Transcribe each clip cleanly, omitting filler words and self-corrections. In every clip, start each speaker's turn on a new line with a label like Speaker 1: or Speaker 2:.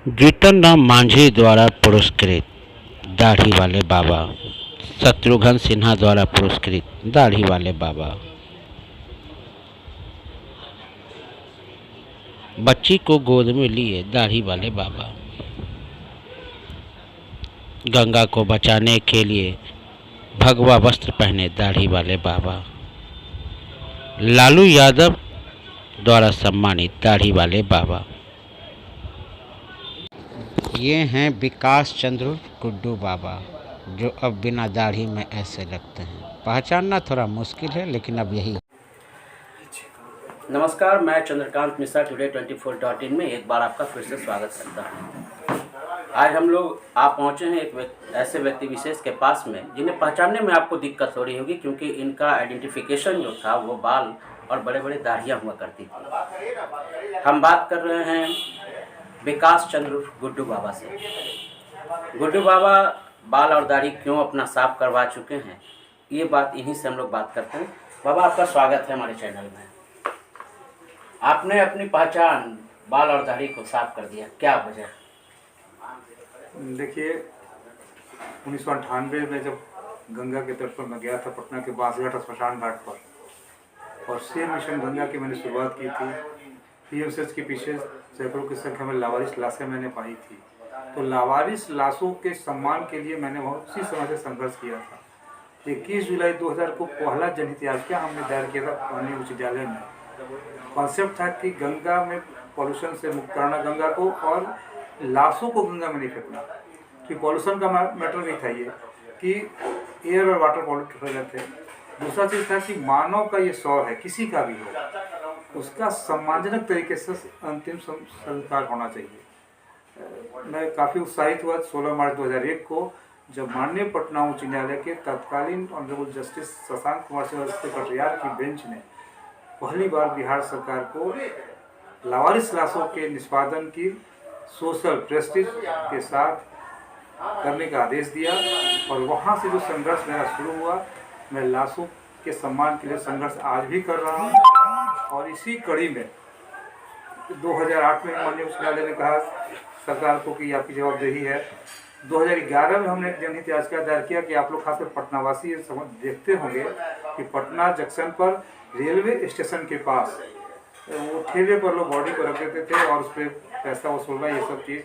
Speaker 1: जीतन राम मांझी द्वारा पुरस्कृत दाढ़ी वाले बाबा। शत्रुघ्न सिन्हा द्वारा पुरस्कृत दाढ़ी वाले बाबा। बच्ची को गोद में लिए दाढ़ी वाले बाबा। गंगा को बचाने के लिए भगवा वस्त्र पहने दाढ़ी वाले बाबा। लालू यादव द्वारा सम्मानित दाढ़ी वाले बाबा। ये हैं विकास चंद्र गुड्डू बाबा, जो अब बिना दाढ़ी में ऐसे लगते हैं। पहचानना थोड़ा मुश्किल है, लेकिन अब यही।
Speaker 2: नमस्कार, मैं चंद्रकांत मिश्रा टुडे 24.in में एक बार आपका फिर से स्वागत करता हूँ। आज हम लोग आप पहुँचे हैं एक ऐसे व्यक्ति विशेष के पास में जिन्हें पहचानने में आपको दिक्कत हो रही होगी, क्योंकि इनका आइडेंटिफिकेशन जो था वो बाल और बड़े बड़े दाढ़ियाँ हुआ करती थी। हम बात कर रहे हैं विकास चंद्र गुड्डू बाबा से। गुड्डू बाबा बाल और दाढ़ी क्यों अपना साफ करवा चुके हैं, ये बात इन्हीं से हम लोग बात करते हैं। बाबा, आपका स्वागत है हमारे चैनल में। आपने अपनी पहचान बाल और दाढ़ी को साफ कर दिया, क्या वजह?
Speaker 3: देखिए, 1998 में जब गंगा के तट पर मैं गया था, पटना के बांसघाट स्मशान घाट पर, और सेव मिशन गंगा की मैंने शुरुआत की थी। पीएमसीएच के पीछे सैकड़ों की संख्या में लावारिस लाशें मैंने पाई थी। तो लावारिस लाशों के सम्मान के लिए मैंने उसी समय से संघर्ष किया था। 21 जुलाई 2000 को पहला जनहित याचिका हमने दायर किया था पानी उच्च न्यायालय में। कॉन्सेप्ट था कि गंगा में पॉल्यूशन से मुक्त करना गंगा को, और लाशों को गंगा में नहीं फेंकना। कि पॉल्यूशन का मैटर नहीं था ये, कि एयर और वाटर पॉल्यूट हो जाते हैं। दूसरा चीज़ था कि मानव का ये शौर है, किसी का भी हो, उसका सम्मानजनक तरीके से अंतिम संस्कार होना चाहिए। मैं काफ़ी उत्साहित हुआ 16 मार्च 2001 को, जब माननीय पटना उच्च न्यायालय के तत्कालीन ऑनरेबल जस्टिस शशांक कुमार सिंह कटियार की बेंच ने पहली बार बिहार सरकार को लावारिस लाशों के निष्पादन की सोशल प्रेस्टीज के साथ करने का आदेश दिया। और वहाँ से जो संघर्ष मेरा शुरू हुआ, मैं लाशों के सम्मान के लिए संघर्ष आज भी कर रहा हूँ। और इसी कड़ी में 2008 में माननीय उच्च न्यायालय ने कहा सरकार को कि आपकी जवाबदेही है। 2011 में हमने एक जनहित याचिका दायर किया कि आप लोग खासकर पटनावासी देखते होंगे कि पटना जंक्शन पर रेलवे स्टेशन के पास वो ठेले पर लोग बॉडी को रख देते थे और उस पर पैसा वसूलना, ये सब चीज़,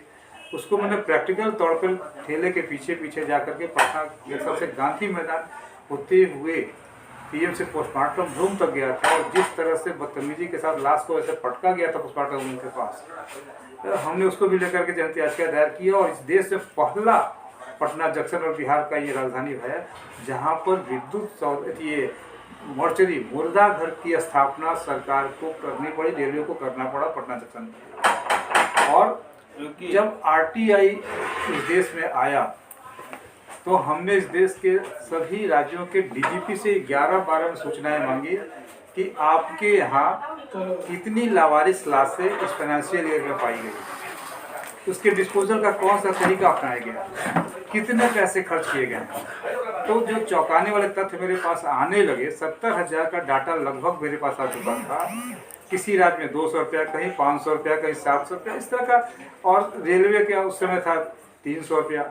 Speaker 3: उसको मैंने प्रैक्टिकल तौर पर ठेले के पीछे पीछे जा करके पटना जंक्शन से गांधी मैदान होते हुए पीएम से पोस्टमार्टम रूम तक गया था। और जिस तरह से बदतमीजी के साथ लाश को ऐसे पटका गया था पोस्टमार्टम रूम के पास, तो हमने उसको भी लेकर के जनहित याचिका दायर किया। और इस देश में पहला पटना जंक्शन और बिहार का ये राजधानी है जहाँ पर विद्युत ये मोर्चरी मुर्दा घर की स्थापना सरकार को करनी पड़ी, रेलवे को करना पड़ा पटना जंक्शन पर। और जब आरटीआई इस देश में आया तो हमने इस देश के सभी राज्यों के डीजीपी से 11-12 में सूचनाएं मांगी कि आपके यहाँ कितनी लावारिस लाशें इस फाइनेंशियल ईयर में पाई गई, उसके डिस्पोजल का कौन सा तरीका अपनाया गया, कितने पैसे खर्च किए गए। तो जो चौंकाने वाले तथ्य मेरे पास आने लगे, 70,000 का डाटा लगभग मेरे पास आ चुका था। किसी राज्य में 200 रुपया, कहीं 500 रुपया, कहीं 700 रुपया, इस तरह का। और रेलवे का उस समय था 300 रुपया।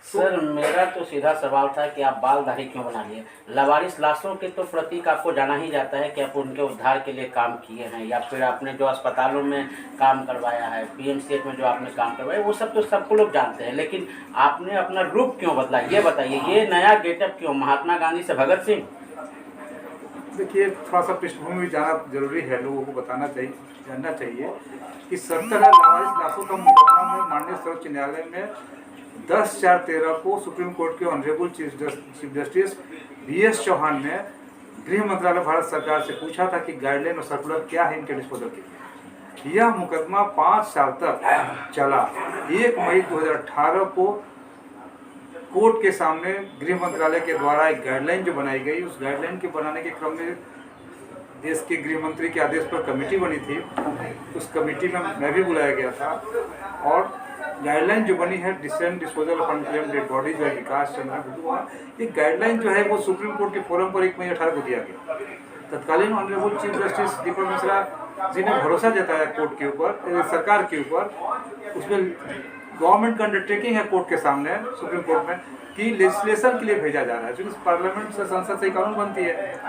Speaker 2: सर, मेरा तो सीधा सवाल था कि आप बाल दाढ़ी क्यों बना लिए? लावारिस लाशों के तो प्रतीक आपको जाना ही जाता है कि आप उनके उद्धार के लिए काम किए हैं, या फिर आपने जो अस्पतालों में काम करवाया है, पीएमसीएच में जो आपने काम करवाया, वो सब तो सबको लोग जानते हैं। लेकिन आपने अपना रूप क्यों बदला, ये बताइए। ये नया गेटअप क्यों, महात्मा गांधी से भगत सिंह?
Speaker 3: देखिए, थोड़ा सा पृष्ठभूमि जाना जरूरी है, लोगों को बताना चाहिए, जानना चाहिए कि 70 लावारिस लाशों का मुकदमा में माननीय सर्वोच्च न्यायालय में 10/4/13 को सुप्रीम कोर्ट के honourable chief justice BS Chauhan ने गृह मंत्रालय भारत सरकार से पूछा था कि गाइडलाइन और सर्कुलर क्या है इनके डिस्पोजल के लिए। यह मुकदमा 5 साल तक चला। 1 मई 2018 को कोर्ट के सामने गृह मंत्रालय के द्वारा एक गाइडलाइन जो बनाई गई, उस गाइडलाइन के बनाने के क्रम में देश के गृह मंत्री के आदेश पर कमेटी बनी थी। उस कमेटी में मैं भी बुलाया गया था। और गाइडलाइन जो बनी है decent disposal of unclaimed dead body, जो है विकास चंद्र गुड्डू, ये गाइडलाइन जो है वो सुप्रीम कोर्ट के फोरम पर 1 मई 18 को दिया गया। तत्कालीन ऑनरेबल चीफ जस्टिस दीपक मिश्रा जिन्हें भरोसा जताया कोर्ट के ऊपर, सरकार के ऊपर, उसमें गवर्नमेंट का अंडरटेकिंग है कोर्ट के सामने, सुप्रीम कोर्ट में, कि लेजिस्लेशन के लिए भेजा जा रहा है, क्योंकि पार्लियामेंट से, संसद से कानून बनती है।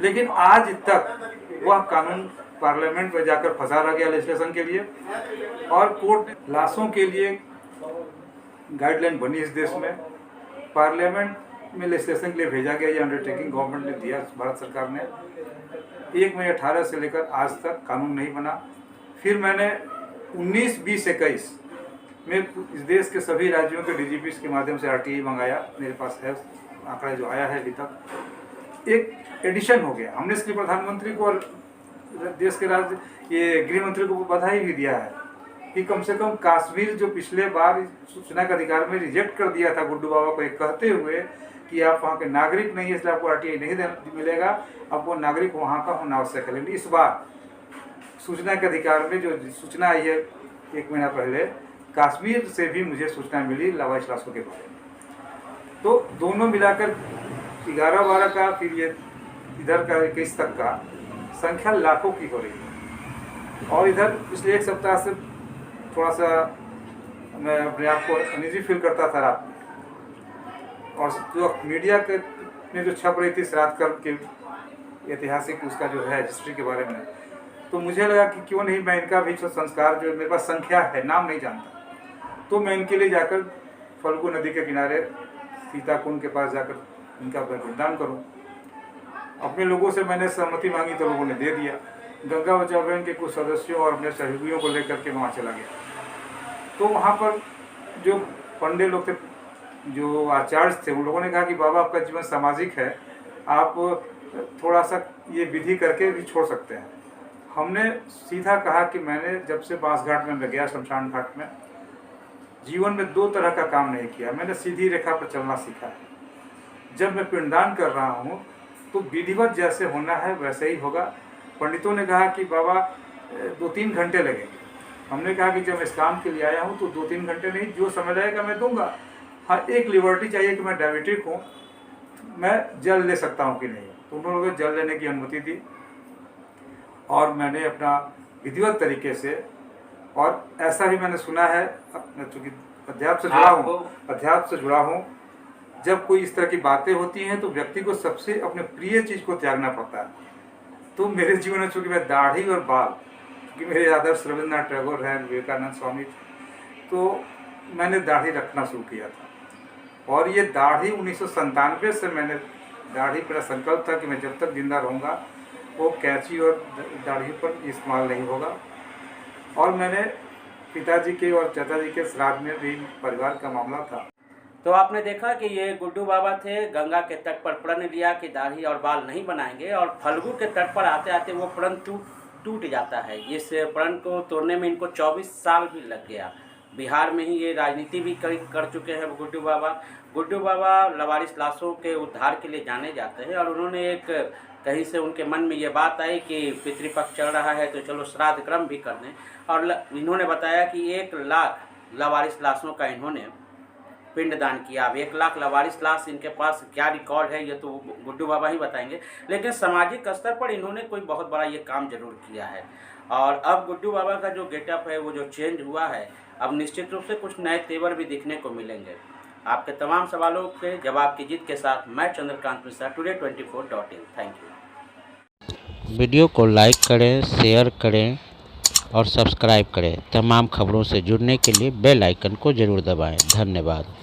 Speaker 3: लेकिन आज तक वह कानून पार्लियामेंट में जाकर फंसा रह गया लेजिस्लेशन के लिए, और कोर्ट लाशों के लिए गाइडलाइन बनी इस देश में, पार्लियामेंट में लेजिस्लेशन के लिए भेजा गया, ये अंडरटेकिंग गवर्नमेंट ने दिया, भारत सरकार ने। 1 मई 18 से लेकर आज तक कानून नहीं बना। फिर मैंने 19, 20, 21 में इस देश के सभी राज्यों के डीजीपी के माध्यम से RTI मंगाया, मेरे पास है आंकड़ा जो आया है अभी तक। एक एडिशन हो गया, हमने इसके प्रधानमंत्री को और देश के राज्य ये गृह मंत्री को बधाई भी दिया है कि कम से कम कश्मीर जो पिछले बार सूचना का अधिकार में रिजेक्ट कर दिया था गुड्डू बाबा को, एक कहते हुए कि आप वहाँ के नागरिक नहीं है इसलिए आपको RTI नहीं मिलेगा, आपको नागरिक वहाँ का होना आवश्यक है। लेकिन इस बार सूचना के अधिकार में जो सूचना आई है 1 महीना पहले, कश्मीर से भी मुझे सूचना मिली लावारिस लाशों के बारे में। तो दोनों मिलाकर 11-12 का, फिर ये इधर का 21 तक का संख्या लाखों की हो रही है। और इधर पिछले 1 सप्ताह से थोड़ा सा मैं अपने आप को अनइजी फील करता था रात में, और जो मीडिया के में जो छप रही थी श्राद्ध कर्म के ऐतिहासिक उसका जो है हिस्ट्री के बारे में, तो मुझे लगा कि क्यों नहीं मैं इनका भी जो संस्कार, जो मेरे पास संख्या है, नाम नहीं जानता, तो मैं इनके लिए जाकर फल्गु नदी के किनारे सीता कुंड के पास जाकर इनका बलिदान करूं। अपने लोगों से मैंने सहमति मांगी तो लोगों ने दे दिया। गंगा बचाओ अभियान के कुछ सदस्यों और अपने सहयोगियों को लेकर के वहाँ चला गया। तो वहाँ पर जो पंडे लोग थे, जो आचार्य थे, उन लोगों ने कहा कि बाबा आपका जीवन सामाजिक है, आप थोड़ा सा ये विधि करके भी छोड़ सकते हैं। हमने सीधा कहा कि मैंने जब से बांसघाट में गया, शमशान घाट में, जीवन में 2 तरह का काम नहीं किया। मैंने सीधी रेखा पर चलना सीखा है। जब मैं पिंडदान कर रहा हूँ तो विधिवत जैसे होना है वैसे ही होगा। पंडितों ने कहा कि बाबा 2-3 घंटे लगेंगे। हमने कहा कि जब इस काम के लिए आया हूँ तो 2-3 घंटे नहीं, जो समय लगेगा मैं दूंगा। हाँ, एक लिबर्टी चाहिए कि मैं डायबिटिक हूँ, मैं जल ले सकता हूँ कि नहीं। तो उन लोगों ने जल लेने की अनुमति दी और मैंने अपना विधिवत तरीके से, और ऐसा भी मैंने सुना है, चूँकि अध्यात्म से जुड़ा हूँ, जब कोई इस तरह की बातें होती हैं तो व्यक्ति को सबसे अपने प्रिय चीज़ को त्यागना पड़ता है। तो मेरे जीवन में चूँकि मैं दाढ़ी और बाल, क्योंकि मेरे आदर्श रविन्द्रनाथ टैगोर हैं, विवेकानंद स्वामी, तो मैंने दाढ़ी रखना शुरू किया था। और ये दाढ़ी 1997 से मैंने दाढ़ी, मेरा संकल्प था कि मैं जब तक जिंदा रहूँगा वो कैंची और दाढ़ी पर इस्तेमाल नहीं होगा। और मैंने पिताजी के और चाचा जी के श्राद्ध में भी परिवार का मामला था।
Speaker 2: तो आपने देखा कि ये गुड्डू बाबा थे, गंगा के तट पर प्रण लिया कि दाढ़ी और बाल नहीं बनाएंगे, और फल्गु के तट पर आते आते वो प्रण टूट जाता है। इस प्रण को तोड़ने में इनको 24 साल भी लग गया। बिहार में ही ये राजनीति भी कर चुके हैं गुड्डू बाबा। गुड्डू बाबा लावारिस लाशों के उद्धार के लिए जाने जाते हैं, और उन्होंने एक कहीं से उनके मन में ये बात आई कि पितृपक्ष चल रहा है तो चलो श्राद्ध कर्म भी कर दें। और इन्होंने बताया कि 1 लाख लावारिस लाशों का इन्होंने पिंडदान किया। अब 1 लाख लावारिस लाश इनके पास क्या रिकॉर्ड है ये तो गुड्डू बाबा ही बताएंगे, लेकिन सामाजिक स्तर पर इन्होंने कोई बहुत बड़ा ये काम जरूर किया है। और अब गुड्डू बाबा का जो गेटअप है वो जो चेंज हुआ है, अब निश्चित रूप से कुछ नए तेवर भी दिखने को मिलेंगे। आपके तमाम सवालों के जवाब की जीत के साथ मैं Chandrakant Mishra, today24.in। Thank you.
Speaker 1: Video को लाइक करें, शेयर करें और सब्सक्राइब करें। तमाम खबरों से जुड़ने के लिए बेल आइकन को ज़रूर दबाएं। धन्यवाद।